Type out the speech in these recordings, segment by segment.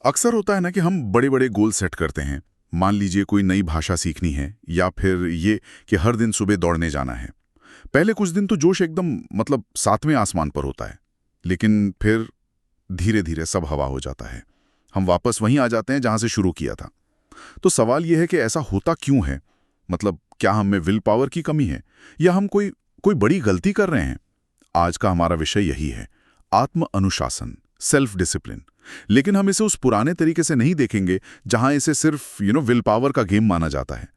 अक्सर होता है ना कि हम बड़े बड़े गोल सेट करते हैं। मान लीजिए कोई नई भाषा सीखनी है या फिर ये कि हर दिन सुबह दौड़ने जाना है। पहले कुछ दिन तो जोश एकदम मतलब सातवें आसमान पर होता है, लेकिन फिर धीरे धीरे सब हवा हो जाता है। हम वापस वहीं आ जाते हैं जहां से शुरू किया था। तो सवाल यह है कि ऐसा होता क्यों है? मतलब क्या हम में विल पावर की कमी है या हम कोई कोई बड़ी गलती कर रहे हैं? आज का हमारा विषय यही है, आत्म अनुशासन, सेल्फ डिसिप्लिन। लेकिन हम इसे उस पुराने तरीके से नहीं देखेंगे जहां इसे सिर्फ विल पावर का गेम माना जाता है।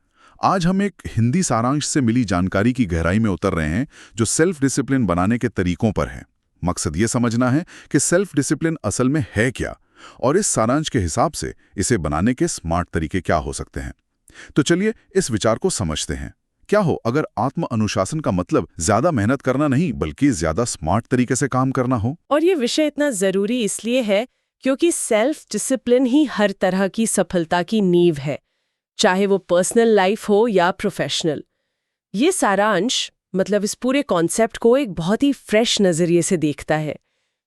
आज हम एक हिंदी सारांश से मिली जानकारी की गहराई में उतर रहे हैं जो सेल्फ डिसिप्लिन बनाने के तरीकों पर है। मकसद ये समझना है कि सेल्फ डिसिप्लिन असल में है क्या, और इस सारांश के हिसाब से इसे बनाने के स्मार्ट तरीके क्या हो सकते हैं। तो चलिए इस विचार को समझते हैं। क्या हो अगर आत्म अनुशासन का मतलब ज्यादा मेहनत करना नहीं बल्कि ज्यादा स्मार्ट तरीके से काम करना हो? और ये विषय इतना जरूरी इसलिए है क्योंकि सेल्फ डिसिप्लिन ही हर तरह की सफलता की नींव है, चाहे वो पर्सनल लाइफ हो या प्रोफेशनल। ये सारांश मतलब इस पूरे कॉन्सेप्ट को एक बहुत ही फ्रेश नजरिए से देखता है।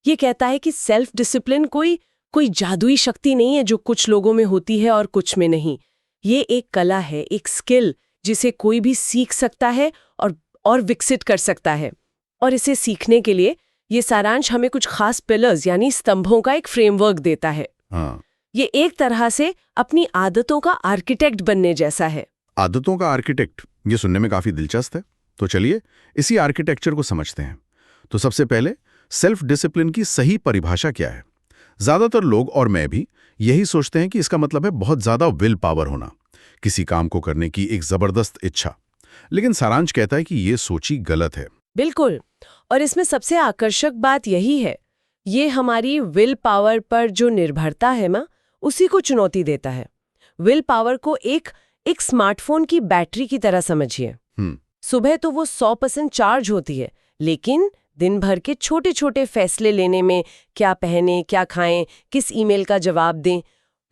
ये कहता है कि सेल्फ डिसिप्लिन कोई जादुई शक्ति नहीं है जो कुछ लोगों में होती है और कुछ में नहीं। ये एक कला है, एक स्किल जिसे कोई भी सीख सकता है और विकसित कर सकता है। और इसे सीखने के लिए ये सारांश हमें कुछ खास पिलर्स यानी स्तंभों का एक फ्रेमवर्क देता है। हाँ। ये एक तरह से अपनी आदतों का आर्किटेक्ट बनने जैसा है। आदतों का आर्किटेक्ट, ये सुनने में काफी दिलचस्प है। तो चलिए इसी आर्किटेक्चर को समझते हैं। तो सबसे पहले सेल्फ डिसिप्लिन की सही परिभाषा क्या है? ज्यादातर लोग और मैं भी यही सोचते हैं कि इसका मतलब है बहुत ज्यादा विल पावर होना, किसी काम को करने की एक जबरदस्त इच्छा। लेकिन सारांश कहता है कि ये सोची गलत है। बिल्कुल। और इसमें सबसे आकर्षक बात यही है, ये हमारी विल पावर पर जो निर्भरता है ना, उसी को चुनौती देता है। विल पावर को एक स्मार्टफोन की बैटरी की तरह समझिए। सुबह तो वो 100% चार्ज होती है, लेकिन दिन भर के छोटे छोटे फैसले लेने में, क्या पहने, क्या खाएं, किस ईमेल का जवाब दें,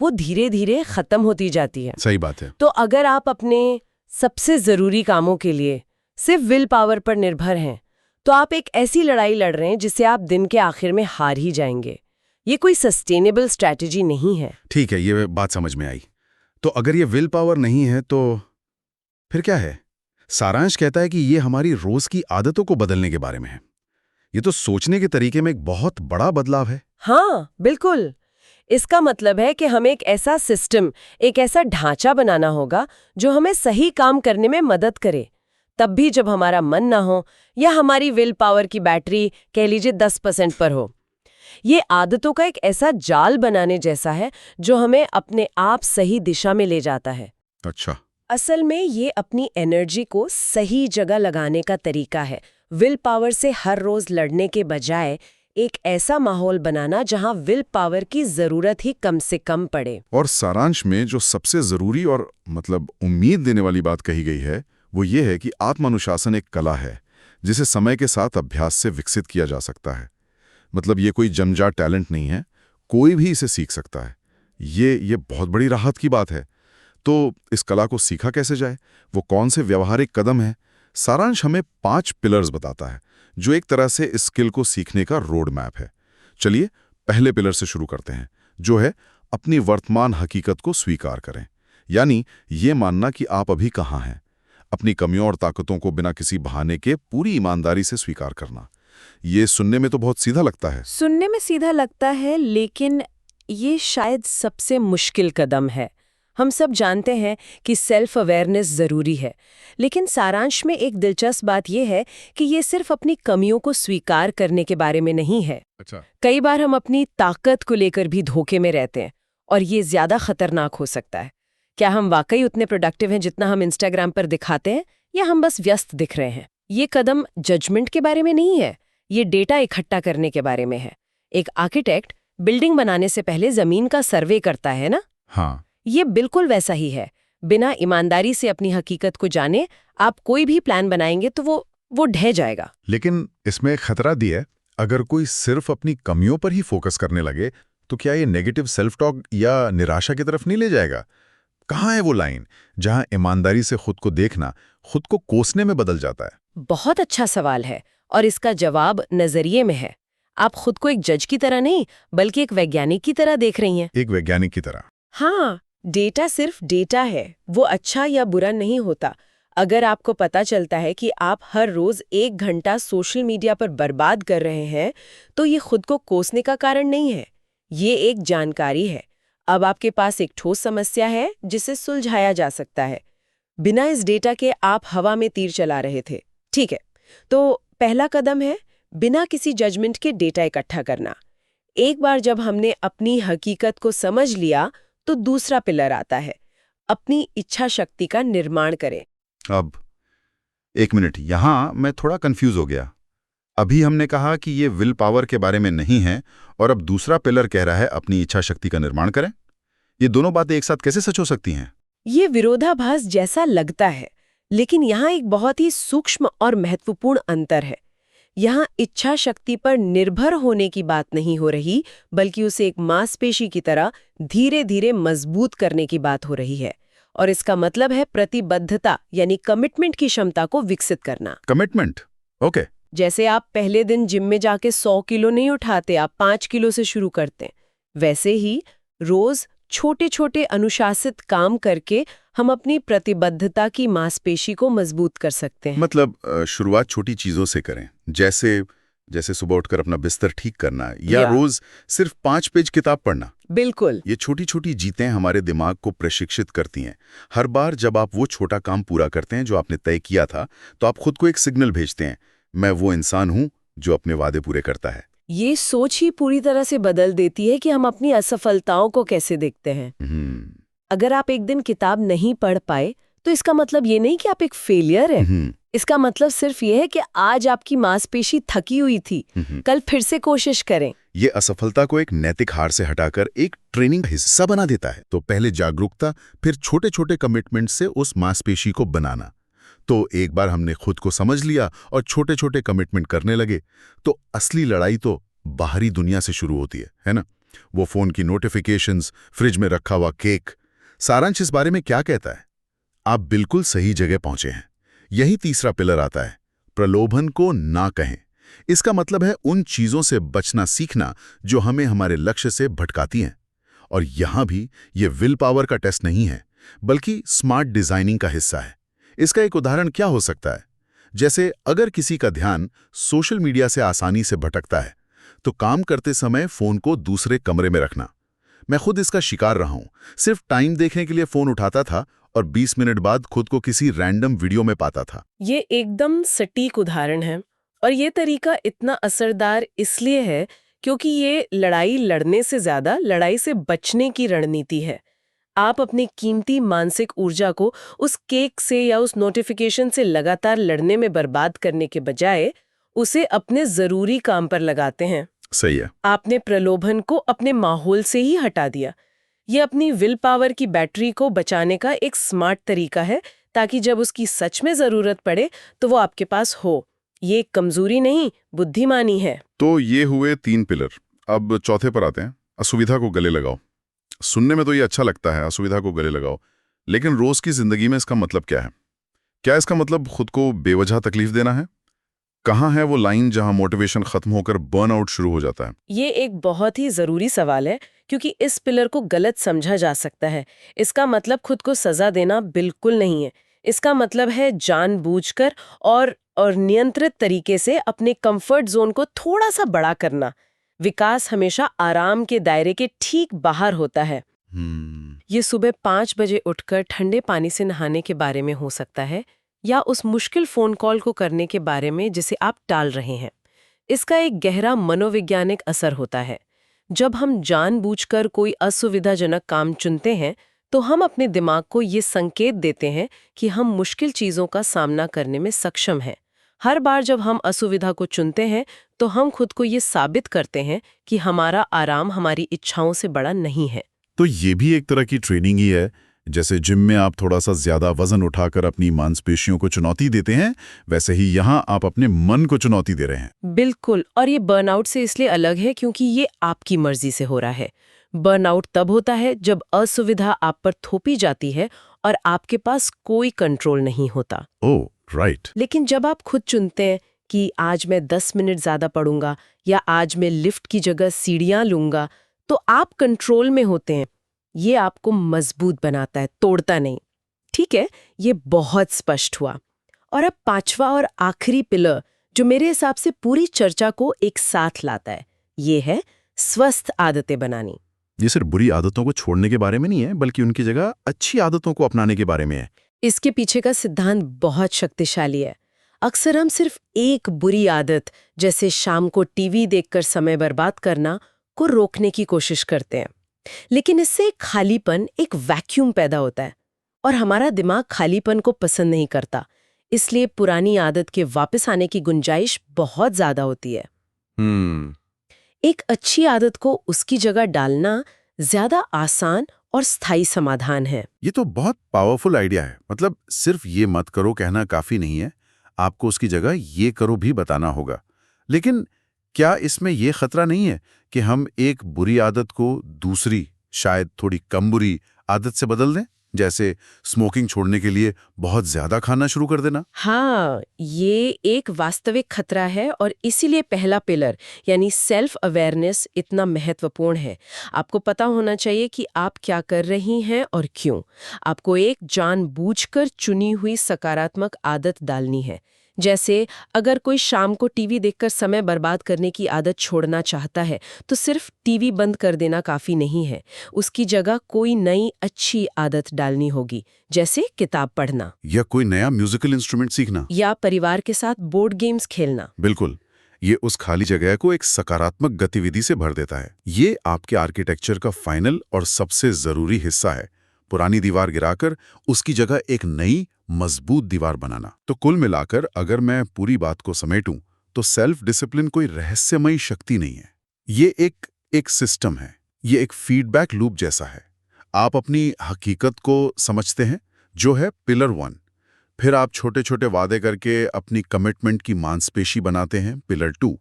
वो धीरे धीरे खत्म होती जाती है। सही बात है। तो अगर आप अपने सबसे जरूरी कामों के लिए सिर्फ विल पावर पर निर्भर हैं, तो आप एक ऐसी लड़ाई लड़ रहे हैं जिससे आप दिन के आखिर में हार ही जाएंगे। ये कोई सस्टेनेबल स्ट्रैटेजी नहीं है। ठीक है, ये बात समझ में आई। तो अगर ये विल पावर नहीं है तो फिर क्या है? सारांश कहता है कि ये हमारी रोज की आदतों को बदलने के बारे में है। ये तो सोचने के तरीके में एक बहुत बड़ा बदलाव है। हाँ बिल्कुल। इसका मतलब है कि हमें एक ऐसा सिस्टम, एक ऐसा ढांचा बनाना होगा जो हमें सही काम करने में मदद करे, तब भी जब हमारा मन ना हो या हमारी विल पावर की बैटरी कह लीजिए 10% पर हो। ये आदतों का एक ऐसा जाल बनाने जैसा है जो हमें अपने आप सही दिशा में ले जाता है। अच्छा। असल में ये अपनी एनर्जी को सही जगह लगाने का तरीका है। विल पावर से हर रोज लड़ने के बजाय एक ऐसा माहौल बनाना जहां विल पावर की जरूरत ही कम से कम पड़े। और सारांश में जो सबसे जरूरी और मतलब उम्मीद देने वाली बात कही गई है वो ये है कि आत्मानुशासन एक कला है जिसे समय के साथ अभ्यास से विकसित किया जा सकता है। मतलब ये कोई जन्मजात टैलेंट नहीं है, कोई भी इसे सीख सकता है। ये बहुत बड़ी राहत की बात है। तो इस कला को सीखा कैसे जाए, वो कौन से व्यवहारिक कदम हैं? सारांश हमें 5 पिलर्स बताता है जो एक तरह से इस स्किल को सीखने का रोड मैप है। चलिए पहले पिलर से शुरू करते हैं, जो है अपनी वर्तमान हकीकत को स्वीकार करें। यानी ये मानना कि आप अभी कहाँ हैं, अपनी कमियों और ताकतों को बिना किसी बहाने के पूरी ईमानदारी से स्वीकार करना। ये सुनने में तो बहुत सीधा लगता है। सुनने में सीधा लगता है, लेकिन ये शायद सबसे मुश्किल कदम है। हम सब जानते हैं कि सेल्फ अवेयरनेस जरूरी है, लेकिन सारांश में एक दिलचस्प बात यह है कि ये सिर्फ अपनी कमियों को स्वीकार करने के बारे में नहीं है। अच्छा। कई बार हम अपनी ताकत को लेकर भी धोखे में रहते हैं, और ये ज्यादा खतरनाक हो सकता है। क्या हम वाकई उतने प्रोडक्टिव हैं जितना हम इंस्टाग्राम पर दिखाते हैं, या हम बस व्यस्त दिख रहे हैं? ये कदम जजमेंट के बारे में नहीं है, ये डेटा इकट्ठा करने के बारे में है। एक आर्किटेक्ट बिल्डिंग बनाने से पहले जमीन का सर्वे करता है ना? हाँ। ये बिल्कुल वैसा ही है। बिना ईमानदारी से अपनी हकीकत को जाने आप कोई भी प्लान बनाएंगे तो वो ढह जाएगा। लेकिन इसमें एक खतरा भी है। अगर कोई सिर्फ अपनी कमियों पर ही फोकस करने लगे तो क्या ये नेगेटिव सेल्फ टॉक या निराशा की तरफ नहीं ले जाएगा? कहाँ है वो लाइन जहां ईमानदारी से खुद को देखना खुद को कोसने में बदल जाता है? बहुत अच्छा सवाल है, और इसका जवाब नजरिए में है। आप खुद को एक जज की तरह नहीं बल्कि एक वैज्ञानिक की तरह देख रही हैं। एक वैज्ञानिक की तरह। हाँ, डेटा सिर्फ डेटा है, वो अच्छा या बुरा नहीं होता। अगर आपको पता चलता है कि आप हर रोज 1 घंटा सोशल मीडिया पर बर्बाद कर रहे हैं, तो ये खुद को कोसने का कारण नहीं है, ये एक जानकारी है। अब आपके पास एक ठोस समस्या है जिसे सुलझाया जा सकता है। बिना इस डेटा के आप हवा में तीर चला रहे थे, ठीक है? तो पहला कदम है बिना किसी जजमेंट के डेटा इकट्ठा करना। एक बार जब हमने अपनी हकीकत को समझ लिया, तो दूसरा पिलर आता है, अपनी इच्छा शक्ति का निर्माण करें। अब 1 मिनट, यहां मैं थोड़ा कंफ्यूज हो गया। अभी हमने कहा कि ये विल पावर के बारे में नहीं है, और अब दूसरा पिलर कह रहा है अपनी इच्छा शक्ति का निर्माण करें। ये दोनों बातें एक साथ कैसे सच हो सकती हैं? ये विरोधाभास जैसा लगता है, लेकिन यहाँ एक बहुत ही सूक्ष्म और महत्वपूर्ण अंतर है। यहाँ इच्छा शक्ति पर निर्भर होने की बात नहीं हो रही, बल्कि उसे एक मांसपेशी की तरह धीरे धीरे मजबूत करने की बात हो रही है। और इसका मतलब है प्रतिबद्धता यानी कमिटमेंट की क्षमता को विकसित करना। Commitment, okay. जैसे आप पहले दिन जिम में जाके 100 किलो नहीं उठाते, आप 5 किलो से शुरू करते हैं। वैसे ही रोज छोटे छोटे अनुशासित काम करके हम अपनी प्रतिबद्धता की मांसपेशी को मजबूत कर सकते हैं। मतलब शुरुआत छोटी चीजों से करें, जैसे सुबह उठकर अपना बिस्तर ठीक करना या रोज सिर्फ 5 पेज किताब पढ़ना। बिल्कुल। ये छोटी छोटी जीतें हमारे दिमाग को प्रशिक्षित करती हैं। हर बार जब आप वो छोटा काम पूरा करते हैं जो आपने तय किया था, तो आप खुद को एक सिग्नल भेजते हैं, मैं वो इंसान हूं जो अपने वादे पूरे करता है। ये सोच ही पूरी तरह से बदल देती है कि हम अपनी असफलताओं को कैसे देखते हैं। अगर आप एक दिन किताब नहीं पढ़ पाए, तो इसका मतलब ये नहीं कि आप एक फेलियर है। इसका मतलब सिर्फ ये है कि आज आपकी मांसपेशी थकी हुई थी, कल फिर से कोशिश करें। ये असफलता को एक नैतिक हार से हटाकर एक ट्रेनिंग का हिस्सा बना देता है। तो पहले जागरूकता, फिर छोटे छोटे कमिटमेंट से उस मांसपेशी को बनाना। तो एक बार हमने खुद को समझ लिया और छोटे छोटे कमिटमेंट करने लगे, तो असली लड़ाई तो बाहरी दुनिया से शुरू होती है ना? वो फोन की नोटिफिकेशंस, फ्रिज में रखा हुआ केक। सारांश इस बारे में क्या कहता है? आप बिल्कुल सही जगह पहुंचे हैं। यही तीसरा पिलर आता है, प्रलोभन को ना कहें। इसका मतलब है उन चीजों से बचना सीखना जो हमें हमारे लक्ष्य से भटकाती हैं। और यहां भी ये विल पावर का टेस्ट नहीं है, बल्कि स्मार्ट डिजाइनिंग का हिस्सा है। इसका एक उदाहरण क्या हो सकता है? जैसे अगर किसी का ध्यान सोशल मीडिया से आसानी से भटकता है, तो काम करते समय फोन को दूसरे कमरे में रखना। मैं खुद इसका शिकार रहा हूं। सिर्फ टाइम देखने के लिए फोन उठाता था और 20 मिनट बाद खुद को किसी रैंडम वीडियो में पाता था। ये एकदम सटीक उदाहरण है, और ये तरीका इतना असरदार इसलिए है क्योंकि ये लड़ाई लड़ने से ज्यादा लड़ाई से बचने की रणनीति है। आप अपनी कीमती मानसिक ऊर्जा को उस केक से या उस नोटिफिकेशन से लगातार लड़ने में बर्बाद करने के बजाय उसे अपने जरूरी काम पर लगाते हैं। सही है। आपने प्रलोभन को अपने माहौल से ही हटा दिया। ये अपनी विल पावर की बैटरी को बचाने का एक स्मार्ट तरीका है, ताकि जब उसकी सच में जरूरत पड़े तो वो आपके पास हो। ये कमजोरी नहीं, बुद्धिमानी है। तो ये हुए 3 पिलर। अब चौथे पर आते हैं, असुविधा को गले लगाओ। सुनने में तो ये अच्छा लगता है, असुविधा को गले लगाओ, लेकिन रोज की जिंदगी में इसका मतलब क्या है? क्या इसका मतलब खुद को बेवजह तकलीफ देना है? कहाँ है वो लाइन जहां मोटिवेशन खत्म होकर बर्नआउट शुरू हो जाता है? ये एक बहुत ही जरूरी सवाल है, क्योंकि इस पिलर को गलत समझा जा सकता है। इसका मतलब खुद को सजा देना बिल्कुल नहीं है। इसका मतलब है जानबूझकर और नियंत्रित तरीके से अपने कंफर्ट जोन को थोड़ा सा बड़ा करना। विकास हमेशा आराम के दायरे के ठीक बाहर होता है। ये सुबह 5 बजे उठकर ठंडे पानी से नहाने के बारे में हो सकता है, या उस मुश्किल फोन कॉल को करने के बारे में जिसे आप टाल रहे हैं। इसका एक गहरा मनोवैज्ञानिक असर होता है। जब हम जानबूझकर कोई असुविधाजनक काम चुनते हैं, तो हम अपने दिमाग को ये संकेत देते हैं कि हम मुश्किल चीजों का सामना करने में सक्षम हैं। हर बार जब हम असुविधा को चुनते हैं, तो हम खुद को ये साबित करते हैं कि हमारा आराम हमारी इच्छाओं से बड़ा नहीं है। तो ये भी एक तरह की ट्रेनिंग ही है। जैसे जिम में आप थोड़ा सा ज्यादा वजन उठाकर अपनी मांसपेशियों को चुनौती देते हैं, वैसे ही यहाँ आप अपने मन को चुनौती दे रहे हैं। बिल्कुल, और ये बर्नआउट से इसलिए अलग है क्योंकि ये आपकी मर्जी से हो रहा है। बर्नआउट तब होता है जब असुविधा आप पर थोपी जाती है और आपके पास कोई कंट्रोल नहीं होता। ओह, राइट। लेकिन जब आप खुद चुनते हैं कि आज मैं 10 मिनट ज़्यादा पढ़ूंगा या आज मैं लिफ्ट की जगह सीढ़ियाँ लूंगा, तो आप कंट्रोल में होते हैं। ये आपको मजबूत बनाता है, तोड़ता नहीं। ठीक है, ये बहुत स्पष्ट हुआ। और अब पांचवा और आखिरी पिलर जो मेरे हिसाब से पूरी चर्चा को एक साथ लाता है, ये है स्वस्थ आदतें बनानी। ये सिर्फ बुरी आदतों को छोड़ने के बारे में नहीं है, बल्कि उनकी जगह अच्छी आदतों को अपनाने के बारे में है। इसके पीछे का सिद्धांत बहुत शक्तिशाली है। अक्सर हम सिर्फ एक बुरी आदत, जैसे शाम को टीवी देखकर समय बर्बाद करना, को रोकने की कोशिश करते हैं। लेकिन इससे एक खालीपन, एक वैक्यूम पैदा होता है और हमारा दिमाग खालीपन को पसंद नहीं करता। इसलिए पुरानी आदत के वापस आने की गुंजाइश बहुत ज्यादा होती है। एक अच्छी आदत को उसकी जगह डालना ज्यादा आसान और स्थायी समाधान है। ये तो बहुत पावरफुल आइडिया है। मतलब सिर्फ ये मत करो कहना काफी नहीं है, आपको उसकी जगह ये करो भी बताना होगा। लेकिन क्या इसमें यह खतरा नहीं है कि हम एक बुरी आदत को दूसरी, शायद थोड़ी कम बुरी आदत से बदल दें? जैसे स्मोकिंग छोड़ने के लिए बहुत ज्यादा खाना शुरू कर देना। हाँ, ये एक वास्तविक खतरा है और इसीलिए पहला पिलर यानी सेल्फ अवेयरनेस इतना महत्वपूर्ण है। आपको पता होना चाहिए कि आप क्या कर रही हैं और क्यों। आपको एक जानबूझकर चुनी हुई सकारात्मक आदत डालनी है। जैसे अगर कोई शाम को टीवी देखकर समय बर्बाद करने की आदत छोड़ना चाहता है, तो सिर्फ टीवी बंद कर देना काफी नहीं है। उसकी जगह कोई नई अच्छी आदत डालनी होगी, जैसे किताब पढ़ना या कोई नया म्यूजिकल इंस्ट्रूमेंट सीखना या परिवार के साथ बोर्ड गेम्स खेलना। बिल्कुल, ये उस खाली जगह को एक सकारात्मक गतिविधि से भर देता है। ये आपके आर्किटेक्चर का फाइनल और सबसे जरूरी हिस्सा है। पुरानी दीवार गिराकर उसकी जगह एक नई मजबूत दीवार बनाना। तो कुल मिलाकर अगर मैं पूरी बात को समेटूं, तो सेल्फ डिसिप्लिन कोई रहस्यमयी शक्ति नहीं है। ये एक सिस्टम है। ये एक फीडबैक लूप जैसा है। आप अपनी हकीकत को समझते हैं, जो है पिलर 1। फिर आप छोटे छोटे वादे करके अपनी कमिटमेंट की मांसपेशी बनाते हैं, पिलर 2।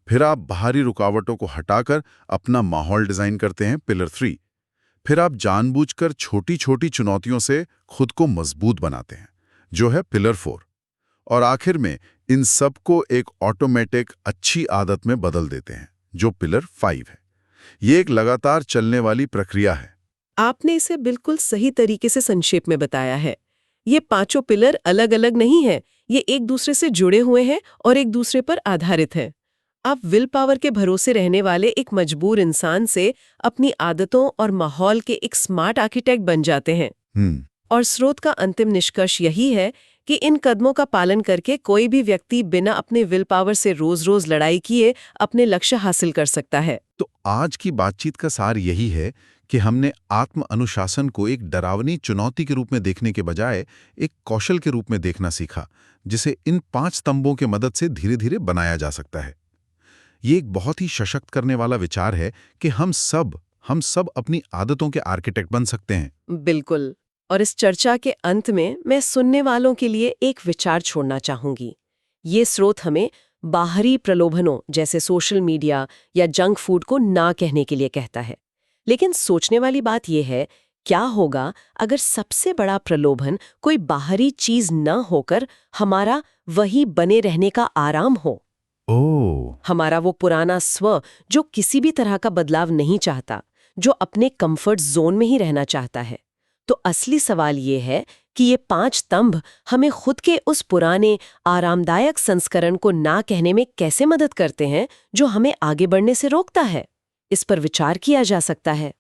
फिर आप बाहरी रुकावटों को हटाकर अपना माहौल डिजाइन करते हैं, पिलर 3। फिर आप जानबूझकर छोटी छोटी चुनौतियों से खुद को मजबूत बनाते हैं, जो है पिलर 4। और आखिर में इन सब को एक ऑटोमेटिक अच्छी आदत में बदल देते हैं, जो पिलर 5 है। ये एक लगातार चलने वाली प्रक्रिया है। आपने इसे बिल्कुल सही तरीके से संक्षेप में बताया है। ये पांचों पिलर अलग अलग नहीं हैं, ये एक दूसरे से जुड़े हुए हैं और एक दूसरे पर आधारित हैं। आप विल पावर के भरोसे रहने वाले एक मजबूर इंसान से अपनी आदतों और माहौल के एक स्मार्ट आर्किटेक्ट बन जाते हैं। और स्रोत का अंतिम निष्कर्ष यही है कि इन कदमों का पालन करके कोई भी व्यक्ति बिना अपने विल पावर से रोज रोज लड़ाई किए अपने लक्ष्य हासिल कर सकता है। तो आज की बातचीत का सार यही है कि हमने आत्म अनुशासन को एक डरावनी चुनौती के रूप में देखने के बजाय एक कौशल के रूप में देखना सीखा, जिसे इन 5 स्तंभों के मदद से धीरे धीरे बनाया जा सकता है। ये एक बहुत ही सशक्त करने वाला विचार है कि हम सब अपनी आदतों के आर्किटेक्ट बन सकते हैं। बिल्कुल। और इस चर्चा के अंत में मैं सुनने वालों के लिए एक विचार छोड़ना चाहूंगी। ये स्रोत हमें बाहरी प्रलोभनों जैसे सोशल मीडिया या जंक फूड को ना कहने के लिए कहता है। लेकिन सोचने वाली बात यह है, क्या होगा अगर सबसे बड़ा प्रलोभन कोई बाहरी चीज न होकर हमारा वही बने रहने का आराम हो? हमारा वो पुराना स्व जो किसी भी तरह का बदलाव नहीं चाहता, जो अपने कंफर्ट जोन में ही रहना चाहता है। तो असली सवाल ये है कि ये 5 स्तंभ हमें खुद के उस पुराने आरामदायक संस्करण को ना कहने में कैसे मदद करते हैं, जो हमें आगे बढ़ने से रोकता है। इस पर विचार किया जा सकता है।